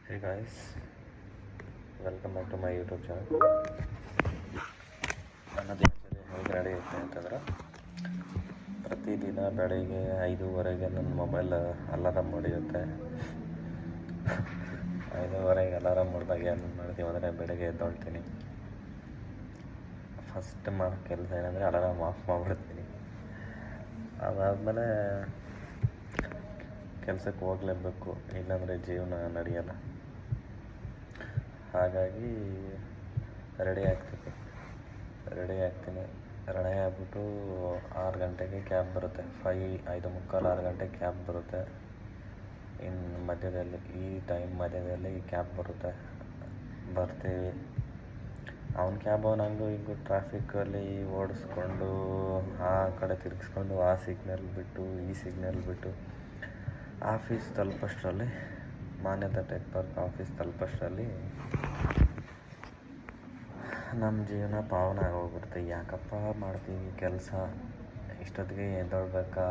Hey guys, welcome back to my YouTube channel. ನನ್ನ ದಿನಚರಿ ಹೇಗೆ ನಡೆಯುತ್ತೆ ಅಂತಂದ್ರೆ, ಪ್ರತಿದಿನ ಬೆಳಗ್ಗೆ 5:30ಗೆ ನನ್ನ ಮೊಬೈಲ್ ಅಲಾರಾಮ್ ಹೊಡೆಯುತ್ತೆ. 5:30ಗೆ ಅಲಾರಾಮ್ ಹೊಡೆದಾಗ ಏನು ಮಾಡ್ತೀವಿ ಅಂದರೆ, ಬೆಳಗ್ಗೆ ಎದ್ದೊಳ್ತೀನಿ. ಫಸ್ಟ್ ಮಾಡೋ ಕೆಲಸ ಏನಂದರೆ ಅಲಾರಾಮ್ ಆಫ್ ಮಾಡಿಬಿಡ್ತೀನಿ. ಅದಾದಮೇಲೆ ಕೆಲಸಕ್ಕೆ ಹೋಗಲೇಬೇಕು, ಇಲ್ಲಾಂದರೆ ಜೀವನ ನಡೆಯಲ್ಲ. ಹಾಗಾಗಿ ರೆಡಿ ಆಗ್ತೀನಿ. ರೆಡಿ ಆಗಿಬಿಟ್ಟು 6 ಗಂಟೆಗೆ ಕ್ಯಾಬ್ ಬರುತ್ತೆ. 5:45, 6 ಗಂಟೆಗೆ ಕ್ಯಾಬ್ ಬರುತ್ತೆ. ಇನ್ನು ಮಧ್ಯದಲ್ಲಿ ಮಧ್ಯದಲ್ಲಿ ಕ್ಯಾಬ್ ಬರ್ತೀವಿ. ಅವ್ನ ಕ್ಯಾಬ್ ಹಂಗೂ ಹಿಂಗೂ ಟ್ರಾಫಿಕ್ಕಲ್ಲಿ ಓಡಿಸ್ಕೊಂಡು ಆ ಕಡೆ ತಿರುಗಿಸ್ಕೊಂಡು ಆ ಸಿಗ್ನಲ್ ಬಿಟ್ಟು ಈ ಸಿಗ್ನಲ್ ಬಿಟ್ಟು ಆಫೀಸ್ ತಲುಪೋಷ್ಟರಲ್ಲಿ, ಮಾನ್ಯತಾ ಟೆಕ್ ಪಾರ್ಕ್ ಆಫೀಸ್ ತಲುಪೋಷ್ಟರಲ್ಲಿ ನಮ್ಮ ಜೀವನ ಪಾವನ ಆಗೋಗ್ಬಿಡುತ್ತೆ. ಯಾಕಪ್ಪ ಮಾಡ್ತೀವಿ ಕೆಲಸ, ಇಷ್ಟೊತ್ತಿಗೆ ಎದ್ದೊಳ್ಬೇಕಾ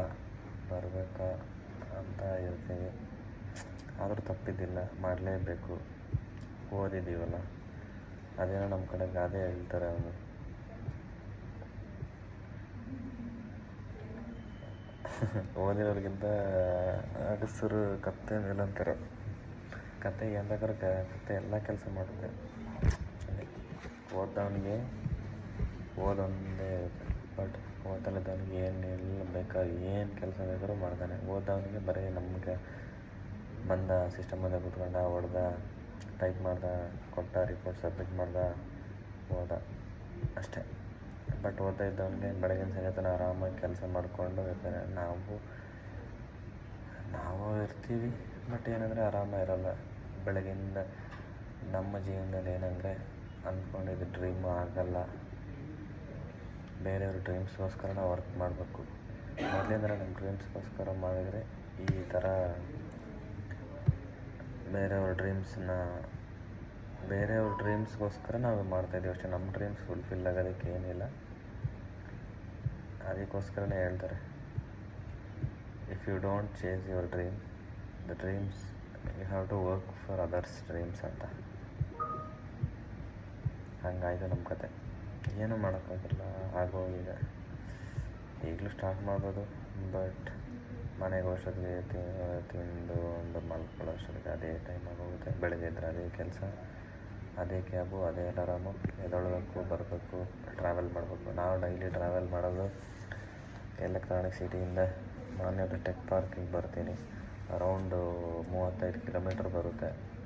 ಬರಬೇಕಾ ಅಂತ ಇರ್ತೀವಿ. ಆದರೂ ತಪ್ಪಿದ್ದಿಲ್ಲ, ಮಾಡಲೇಬೇಕು. ಓದಿದ್ದೀವಲ್ಲ, ಅದೇನೋ ನಮ್ಮ ಕಡೆ ಗಾದೆ ಹೇಳ್ತಾರೆ, ಅವನು ಓದಿರೋರಿಗಿಂತ ಅಗಸರು ಕತ್ತೆ ಮೇಲೆ ಅಂತಾರೆ. ಕತ್ತೆ ಏನು ಬೇಕಾದ್ರೆ ಕತ್ತೆ ಎಲ್ಲ ಕೆಲಸ ಮಾಡುತ್ತೆ. ಓದೋನಿಗೆ ಓದೊಂದೇ ಇರುತ್ತೆ, ಬಟ್ ಓದಲಿದ್ದವನಿಗೆ ಏನೆಲ್ಲ ಬೇಕಾದ್ರೆ ಏನು ಕೆಲಸ ಬೇಕಾದ್ರೂ ಮಾಡ್ತಾನೆ. ಓದೋನಿಗೆ ಬರೀ ನಮಗೆ ಬಂದ ಸಿಸ್ಟಮ್ ಮುಂದೆ ಕೂತ್ಕೊಂಡ, ಹೊಡೆದ, ಟೈಪ್ ಮಾಡ್ದ, ಕೊಟ್ಟ, ರಿಪೋರ್ಟ್ ಸಬ್ಮಿಟ್ ಮಾಡ್ದ, ಹೋದ ಅಷ್ಟೇ. ಬಟ್ ಓದ್ತಾ ಇದ್ದವನಿಗೆ ಬೆಳಗಿನ ಸಂಜೆ ತನಕ ಆರಾಮಾಗಿ ಕೆಲಸ ಮಾಡಿಕೊಂಡು ಇರ್ತಾರೆ. ನಾವು ಇರ್ತೀವಿ, ಬಟ್ ಏನಂದರೆ ಆರಾಮ ಇರೋಲ್ಲ. ಬೆಳಗಿಂದ ನಮ್ಮ ಜೀವನದಲ್ಲಿ ಏನಂದರೆ, ಅಂದ್ಕೊಂಡಿದ್ದು ಡ್ರೀಮು ಆಗಲ್ಲ. ಬೇರೆಯವ್ರ ಡ್ರೀಮ್ಸ್ಗೋಸ್ಕರ ನಾವು ವರ್ಕ್ ಮಾಡಬೇಕು. ಮೊದಲಿಂದ ನಮ್ಮ ಡ್ರೀಮ್ಸ್ಗೋಸ್ಕರ ಮಾಡಿದರೆ ಈ ಥರ ಬೇರೆಯವ್ರ ಡ್ರೀಮ್ಸ್ಗೋಸ್ಕರ ನಾವು ಮಾಡ್ತಾಯಿದ್ದೀವಿ ಅಷ್ಟೇ. ನಮ್ಮ ಡ್ರೀಮ್ಸ್ ಫುಲ್ಫಿಲ್ ಆಗೋದಕ್ಕೆ ಏನಿಲ್ಲ. ಅದಕ್ಕೋಸ್ಕರನೇ ಹೇಳ್ತಾರೆ, if you don't chase your dreams you have to work for others dreams ಅಂತ. ಹಂಗಾಯಿತು ನಮ್ಮ ಕತೆ. ಏನೂ ಮಾಡೋಕ್ಕಾಗಲ್ಲ, ಆಗೋಗಿದೆ. ಈಗಲೂ ಸ್ಟಾರ್ಟ್ ಮಾಡ್ಬೋದು, ಬಟ್ ಮನೆಗೆ ಹೋಗೋಷ್ಟೊತ್ತಿಗೆ ತಿಂದು ಒಂದು ಮಲ್ಕೊಳ್ಳೋ ಅಷ್ಟೊತ್ತಿಗೆ ಅದೇ ಟೈಮ್ ಆಗೋಗುತ್ತೆ. ಬೆಳಗ್ಗೆ ಎದ್ದರೆ ಅದೇ ಕೆಲಸ, ಅದೇ ಕ್ಯಾಬು, ಅದೇ ಅಲಾರಾಮು, ಎದ್ದೊಳ್ಬೇಕು, ಬರಬೇಕು, ಟ್ರಾವೆಲ್ ಮಾಡಬೇಕು. ನಾವು ಡೈಲಿ ಟ್ರಾವೆಲ್ ಮಾಡೋದು ಎಲೆಕ್ಟ್ರಾನಿಕ್ ಸಿಟಿಯಿಂದ ಮಾನ್ಯತಾ ಟೆಕ್ ಪಾರ್ಕಿಗೆ ಬರ್ತೀನಿ. ಅರೌಂಡು 35 ಕಿಲೋಮೀಟ್ರ್ ಬರುತ್ತೆ.